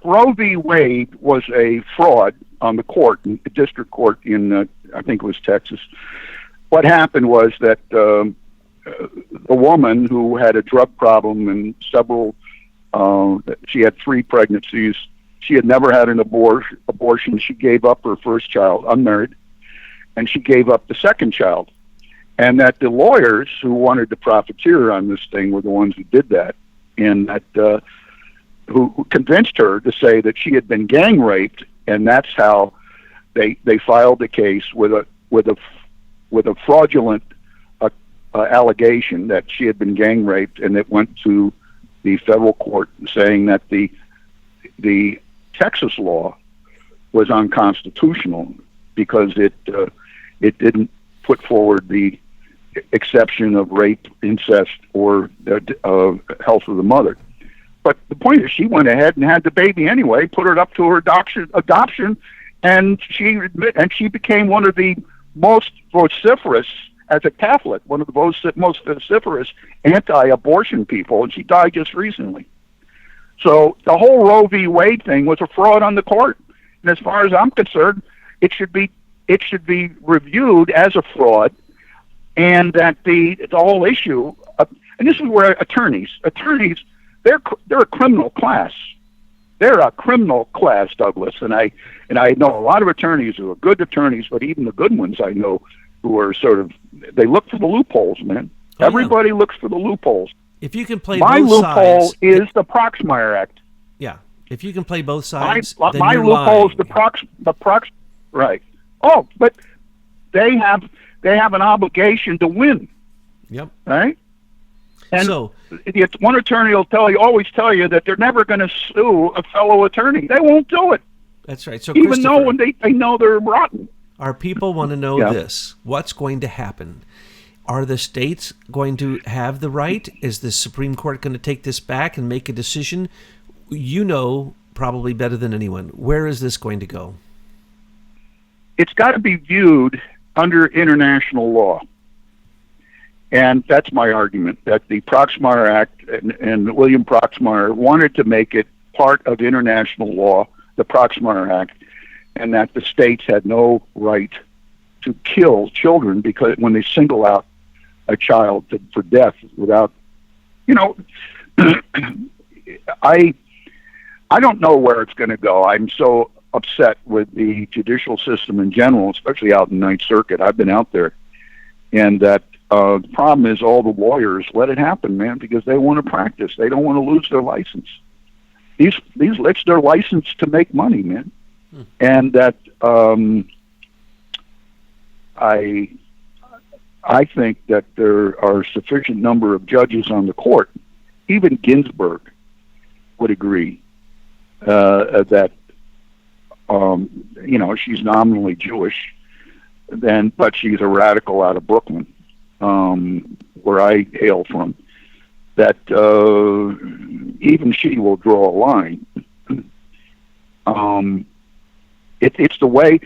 Roe v. Wade was a fraud on the court, the district court in, I think it was Texas. What happened was that the woman who had a drug problem and she had 3 pregnancies. She had never had an abortion. She gave up her first child, unmarried, and she gave up the second child. And that the lawyers who wanted to profiteer on this thing were the ones who did that, and that who convinced her to say that she had been gang raped, and that's how they filed the case with a fraudulent allegation that she had been gang raped, and it went to the federal court saying that the Texas law was unconstitutional because it didn't put forward the exception of rape, incest, or health of the mother. But the point is, she went ahead and had the baby anyway, put it up to her adoption, and she became one of the most vociferous, as a Catholic, one of the most vociferous anti-abortion people, and she died just recently. So the whole Roe v. Wade thing was a fraud on the court, and as far as I'm concerned, it should be reviewed as a fraud, and that the whole issue. and this is where attorneys, they're a criminal class. They're a criminal class, Douglas, and I know a lot of attorneys who are good attorneys, but even the good ones I know who are they look for the loopholes, man. Oh, Everybody looks for the loopholes. If you can play my both loophole sides, is the Proxmire Act. Yeah, if you can play both sides, My then you're loophole is lying. right. Oh, but they have an obligation to win. Yep. Right. And so one attorney will always tell you that they're never going to sue a fellow attorney. They won't do it. that's right. So Even though when they know they're rotten. Our people want to know this. What's going to happen? Are the states going to have the right? Is the Supreme Court going to take this back and make a decision? You know probably better than anyone. Where is this going to go? It's got to be viewed under international law. And that's my argument, that the Proxmire Act and William Proxmire wanted to make it part of international law, the Proxmire Act, and that the states had no right to kill children because when they single out a child for death without, I don't know where it's going to go. I'm so upset with the judicial system in general, especially out in Ninth Circuit. I've been out there, and that the problem is all the lawyers let it happen, man, because they want to practice. They don't want to lose their license. It's their license to make money, man. And that I think that there are a sufficient number of judges on the court, even Ginsburg would agree that she's nominally Jewish, but she's a radical out of Brooklyn, where I hail from. That even she will draw a line. It's the way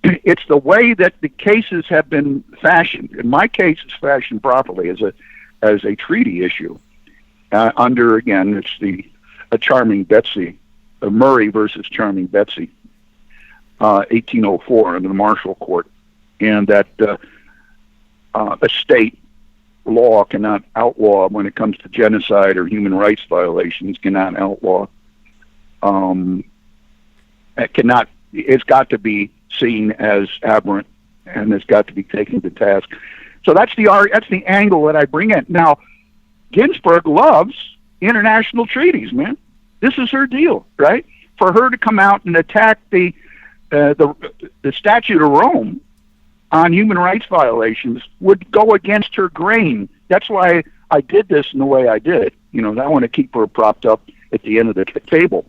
that the cases have been fashioned. And my case is fashioned properly as a treaty issue. Under, again, it's a Charming Betsy, Murray versus Charming Betsy, 1804 under the Marshall Court, and that a state law cannot outlaw, when it comes to genocide or human rights violations, cannot outlaw. It's got to be seen as aberrant, and it's got to be taken to task. So that's the angle that I bring in. Now, Ginsburg loves international treaties, man. This is her deal, right? For her to come out and attack the Statute of Rome on human rights violations would go against her grain. That's why I did this in the way I did. I want to keep her propped up at the end of the table.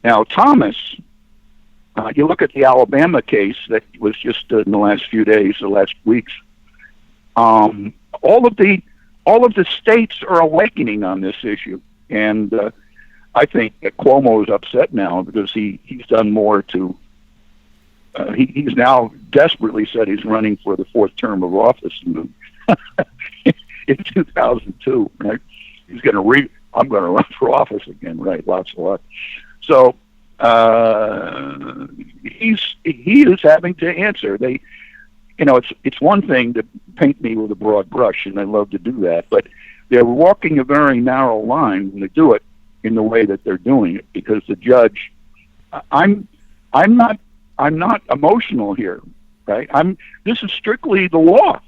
Now, Thomas, you look at the Alabama case that was just in the last few days, the last weeks. All of the states are awakening on this issue, and I think that Cuomo is upset now because he's done more to. He's now desperately said he's running for the fourth term of office in 2002. Right? He's going to I'm going to run for office again. Right? Lots of luck. So he is having to answer. It's one thing to paint me with a broad brush, and I love to do that, but they're walking a very narrow line when they do it in the way that they're doing it, because the judge, I'm not emotional here, right? This is strictly the law.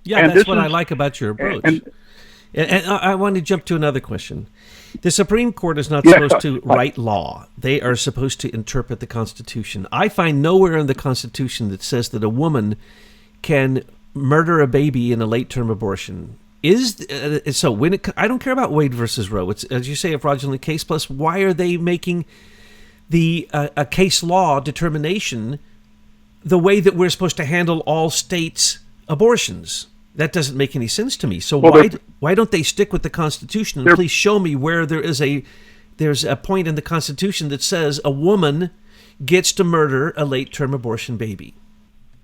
Yeah, and that's what I like about your approach. And I want to jump to another question. The Supreme Court is not supposed to write law. They are supposed to interpret the Constitution. I find nowhere in the Constitution that says that a woman can murder a baby in a late-term abortion. I don't care about Wade versus Roe. It's, as you say, a fraudulent case. Plus, why are they making a case law determination the way that we're supposed to handle all states' abortions? That doesn't make any sense to me. So why don't they stick with the Constitution? And please show me where there's a point in the Constitution that says a woman gets to murder a late-term abortion baby.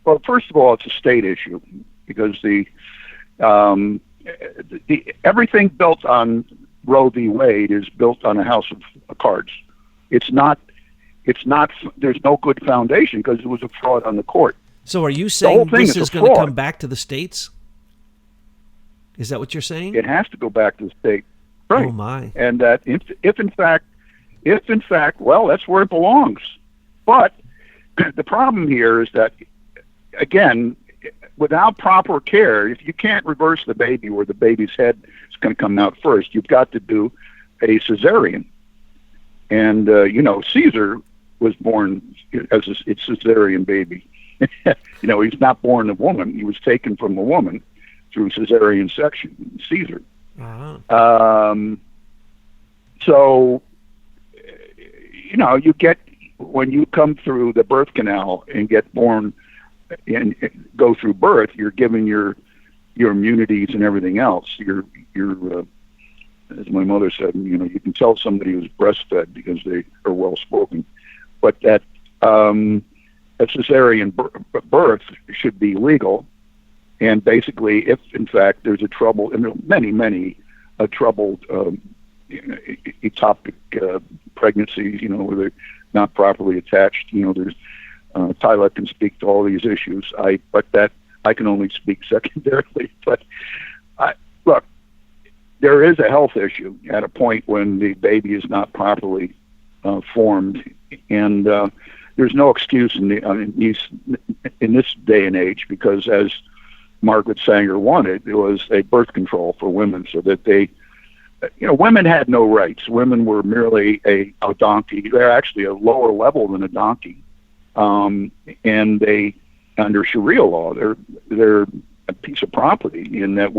Well, first of all, it's a state issue because the everything built on Roe v. Wade is built on a house of cards. It's not. There's no good foundation because it was a fraud on the court. So, are you saying this is going to come back to the states? Is that what you're saying? It has to go back to the state. Oh Right. my. And that if in fact, well, that's where it belongs. But the problem here is that, again, without proper care, if you can't reverse the baby where the baby's head is going to come out first, you've got to do a cesarean. And, Caesar was born as a cesarean baby. He's not born a woman. He was taken from a woman through cesarean section, Caesar. Uh-huh. So, you get, when you come through the birth canal and get born and go through birth, you're given your immunities and everything else. You're as my mother said, you can tell somebody who's breastfed because they are well spoken. But that a cesarean birth should be legal, and basically, if in fact there's a trouble, and there are many troubled ectopic pregnancies, where they're not properly attached. There's Tyler can speak to all these issues. But I can only speak secondarily. But look, there is a health issue at a point when the baby is not properly formed, and there's no excuse in this day and age, because as Margaret Sanger wanted, it was a birth control for women, so that women had no rights. Women were merely a donkey. They're actually a lower level than a donkey, and they, under Sharia law, they're a piece of property, in that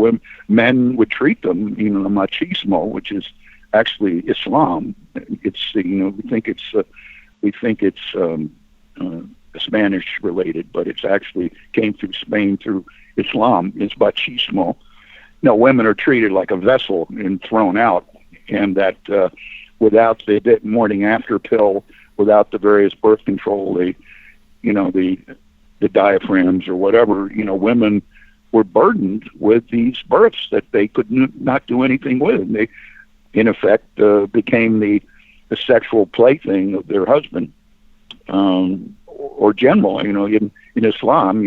men would treat them, machismo, which is actually Islam. It's we think it's Spanish related, but it's actually came through Spain through Islam. It's machismo. Women are treated like a vessel and thrown out, and that without the morning after pill, without the various birth control, the diaphragms or whatever, women were burdened with these births that they could not do anything with. And they, in effect, became the sexual plaything of their husband, or general. In Islam,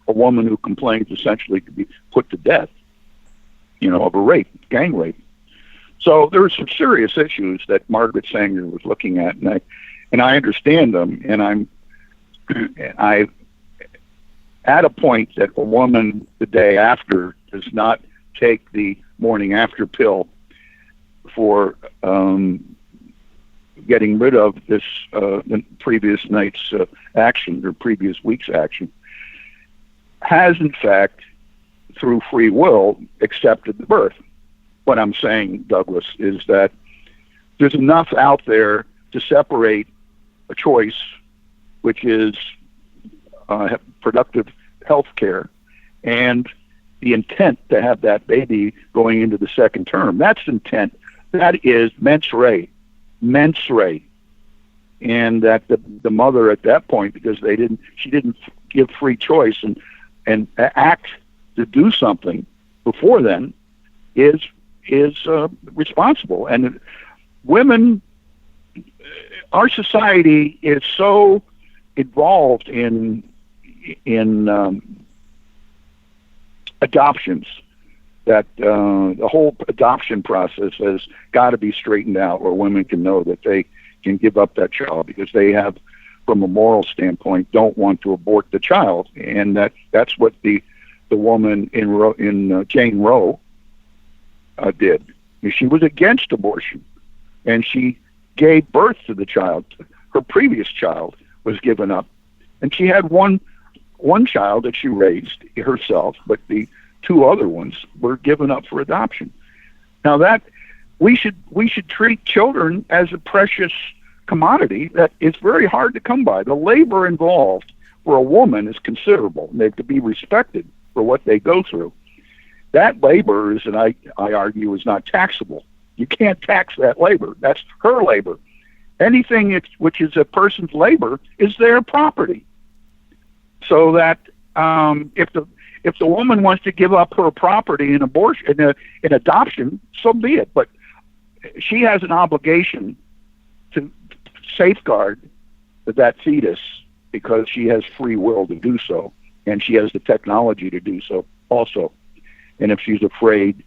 a woman who complains essentially could be put to death, of a rape, gang rape. So there are some serious issues that Margaret Sanger was looking at, and I understand them, and I at a point that a woman the day after does not take the morning after pill for getting rid of this the previous night's action or previous week's action, has in fact, through free will, accepted the birth. What I'm saying, Douglas, is that there's enough out there to separate a choice, which is productive health care, and the intent to have that baby going into the second term. That's intent. That is mens rea. And that the mother at that point, because she didn't give free choice and act to do something before then, is responsible. And women, our society is so involved in adoptions that the whole adoption process has got to be straightened out, where women can know that they can give up that child, because they have, from a moral standpoint, don't want to abort the child. And that's what the woman in Jane Roe did. She was against abortion, and she gave birth to the child. Her previous child was given up, and she had one child that she raised herself, but the two other ones were given up for adoption. Now that we should treat children as a precious commodity that is very hard to come by. The labor involved for a woman is considerable, and they have to be respected for what they go through. That labor is, and I argue, is not taxable. You can't tax that labor. That's her labor. Anything which is a person's labor is their property. So that if the woman wants to give up her property in abortion, in adoption, so be it. But she has an obligation to safeguard that fetus, because she has free will to do so, and she has the technology to do so also. and if she's afraid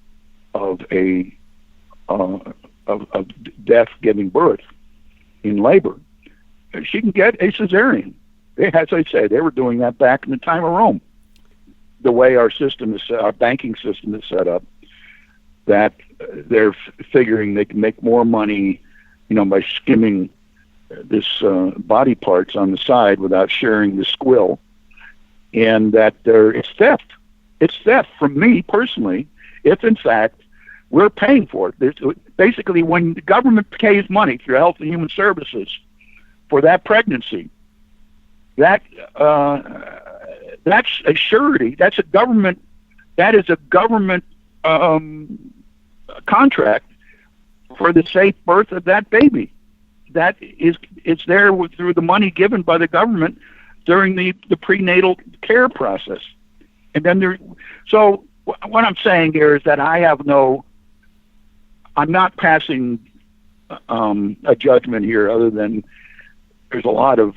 of of death giving birth in labor, she can get a cesarean. As I say, they were doing that back in the time of Rome. The way our system is, our banking system is set up, that they're figuring they can make more money, by skimming this body parts on the side without sharing the squill, and that it's theft. It's theft from me personally. If in fact we're paying for it, basically when the government pays money through Health and Human Services for that pregnancy, that's a surety. That's a government. That is a government contract for the safe birth of that baby. That is, it's there through the money given by the government during the prenatal care process. And then so what I'm saying here is that I'm not passing a judgment here, other than there's a lot of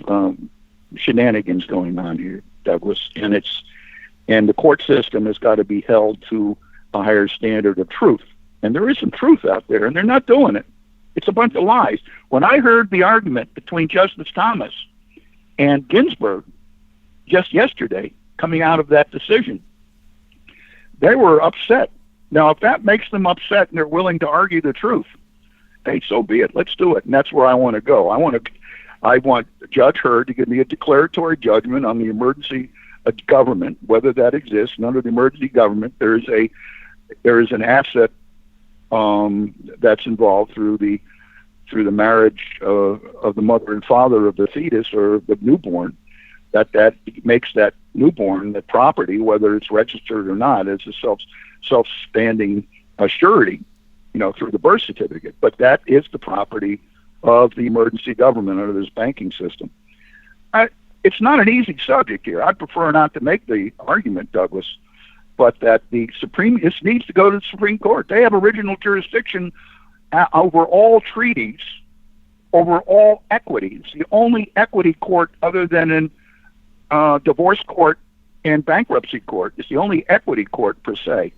shenanigans going on here, Douglas, and the court system has got to be held to a higher standard of truth. And there is some truth out there, and they're not doing it. It's a bunch of lies. When I heard the argument between Justice Thomas and Ginsburg just yesterday, coming out of that decision, they were upset. Now, if that makes them upset and they're willing to argue the truth, hey, so be it. Let's do it. And that's where I want to go. I want Judge Hurd to give me a declaratory judgment on the emergency government, whether that exists. And under the emergency government, there is an asset that's involved through the marriage of the mother and father of the fetus or the newborn, that makes that newborn, that property, whether it's registered or not, as a self-standing surety, through the birth certificate. But that is the property of the emergency government under this banking system. It's not an easy subject here. I prefer not to make the argument, Douglas, but that this needs to go to the Supreme Court. They have original jurisdiction over all treaties, over all equities. The only equity court other than in divorce court and bankruptcy court is the only equity court per se.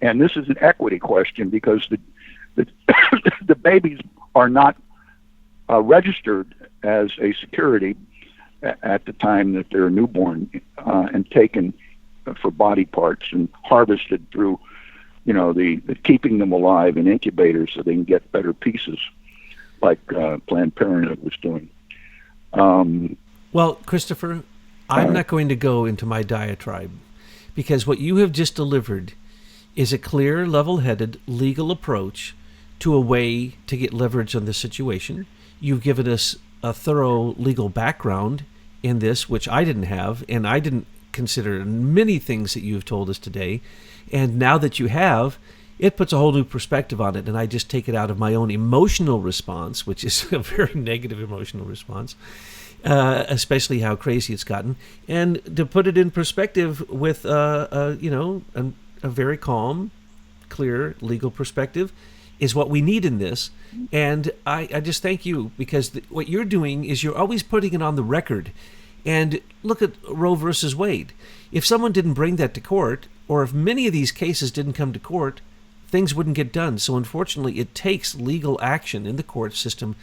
And this is an equity question because the babies are not registered as a security at the time that they're newborn and taken for body parts and harvested through, the keeping them alive in incubators so they can get better pieces, like Planned Parenthood was doing. Well, Christopher, I'm not going to go into my diatribe, because what you have just delivered is a clear, level-headed legal approach to a way to get leverage on this situation. You've given us a thorough legal background in this, which I didn't have, and I didn't consider many things that you've told us today. And now that you have, it puts a whole new perspective on it, and I just take it out of my own emotional response, which is a very negative emotional response, especially how crazy it's gotten, and to put it in perspective with a very calm, clear legal perspective is what we need in this. And I just thank you, because what you're doing is you're always putting it on the record. And look at Roe versus Wade. If someone didn't bring that to court, or if many of these cases didn't come to court, things wouldn't get done. So unfortunately, it takes legal action in the court system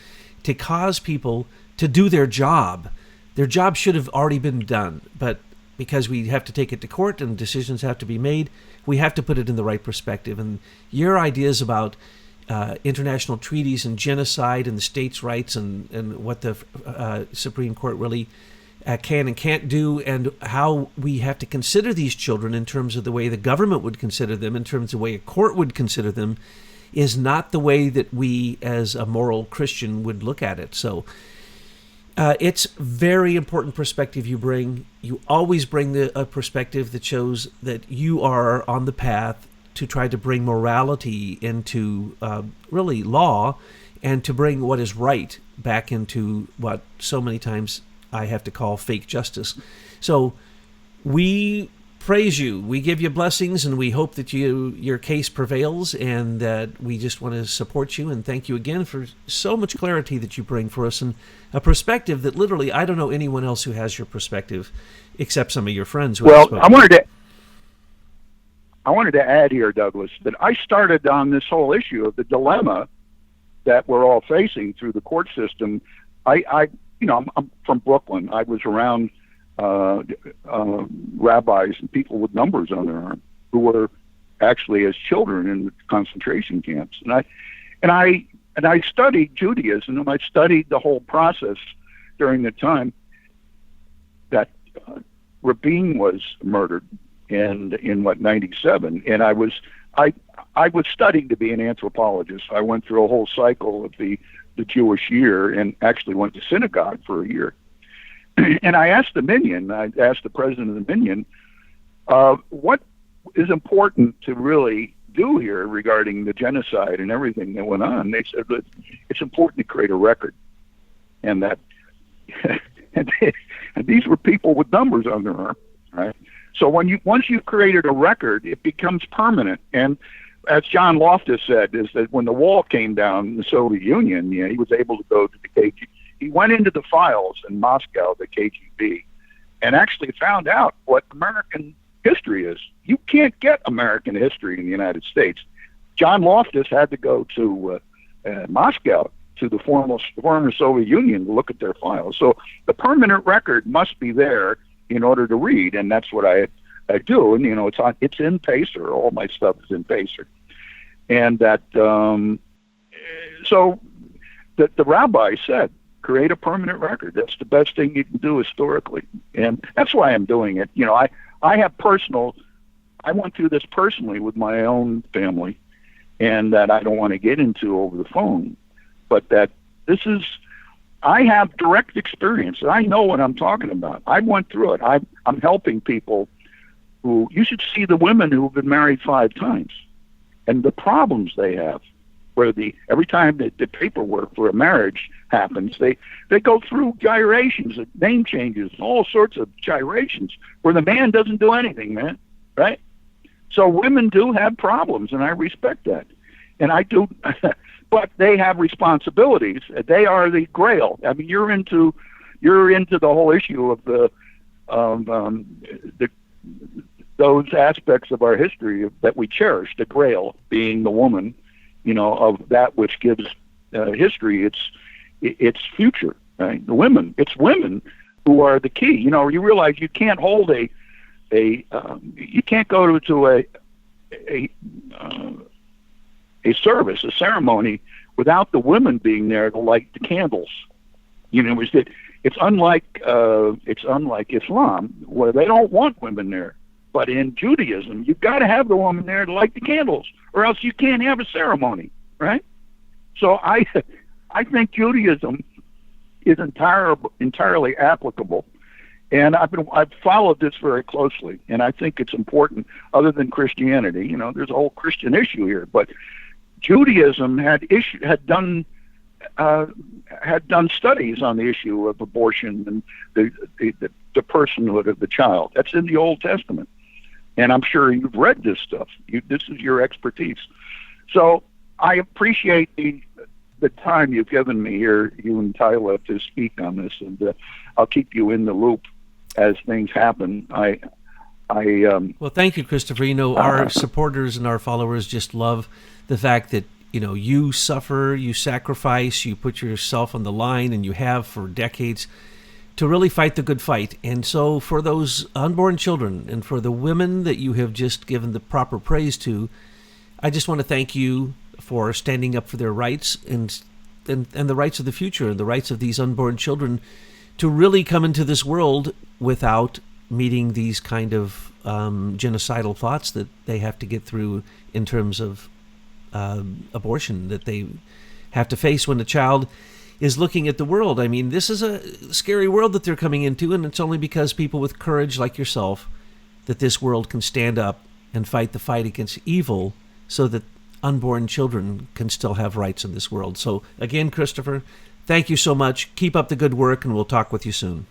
to cause people to do their job. Their job should have already been done, but because we have to take it to court and decisions have to be made, we have to put it in the right perspective. And your ideas about international treaties and genocide and the states' rights and what the Supreme Court really can and can't do, and how we have to consider these children in terms of the way the government would consider them, in terms of the way a court would consider them, is not the way that we as a moral Christian would look at it. So it's very important perspective you bring. You always bring a perspective that shows that you are on the path to try to bring morality into really law, and to bring what is right back into what so many times I have to call fake justice. So we praise you. We give you blessings, and we hope that your case prevails, and that we just want to support you and thank you again for so much clarity that you bring for us, and a perspective that literally I don't know anyone else who has your perspective except some of your friends. Well, I wanted to add here, Douglas, that I started on this whole issue of the dilemma that we're all facing through the court system. I'm from Brooklyn. I was around rabbis and people with numbers on their arm who were actually as children in the concentration camps, and I studied Judaism, and I studied the whole process during the time that Rabin was murdered in 97, and I was studying to be an anthropologist. I went through a whole cycle of the Jewish year and actually went to synagogue for a year. And I asked the president of the Minyan, what is important to really do here regarding the genocide and everything that went on. They said that it's important to create a record, and that and these were people with numbers on their arm, right? So once you've created a record, it becomes permanent. And as John Loftus said, is that when the wall came down in the Soviet Union, he was able to go to the KGB. He went into the files in Moscow, the KGB, and actually found out what American history is. You can't get American history in the United States. John Loftus had to go to Moscow, to the former Soviet Union, to look at their files. So the permanent record must be there in order to read, and that's what I do. And it's in Pacer. All my stuff is in Pacer, and that so the rabbi said, create a permanent record. That's the best thing you can do historically, and that's why I'm doing it. I went through this personally with my own family, and that I don't want to get into over the phone, but that I have direct experience. I know what I'm talking about. I went through it. I'm helping people who, you should see the women who have been married 5 times and the problems they have, where every time the paperwork for a marriage happens, they go through gyrations, name changes, all sorts of gyrations, where the man doesn't do anything, man, right? So women do have problems, and I respect that. And I do, but they have responsibilities. They are the grail. I mean, you're into the whole issue of those aspects of our history that we cherish, the grail being the woman, of that which gives history its future, right? It's women who are the key. You realize you can't hold you can't go to a service, a ceremony, without the women being there to light the candles. It's unlike Islam, where they don't want women there. But in Judaism, you've got to have the woman there to light the candles, or else you can't have a ceremony, right? So I think Judaism is entirely applicable, and I've followed this very closely, and I think it's important. Other than Christianity, there's a whole Christian issue here, but Judaism had done studies on the issue of abortion and the personhood of the child. That's in the Old Testament. And I'm sure you've read this stuff. This is your expertise. So I appreciate the time you've given me here, you and Tyler, to speak on this, and I'll keep you in the loop as things happen. Well, thank you, Christopher. Our supporters and our followers just love the fact that you suffer, you sacrifice, you put yourself on the line, and you have for decades, to really fight the good fight. And so for those unborn children and for the women that you have just given the proper praise to, I just want to thank you for standing up for their rights and the rights of the future and the rights of these unborn children to really come into this world without meeting these kind of genocidal thoughts that they have to get through in terms of abortion that they have to face when a child is looking at the world. I mean, this is a scary world that they're coming into, and it's only because people with courage like yourself that this world can stand up and fight the fight against evil so that unborn children can still have rights in this world. So again, Christopher, thank you so much. Keep up the good work, and we'll talk with you soon.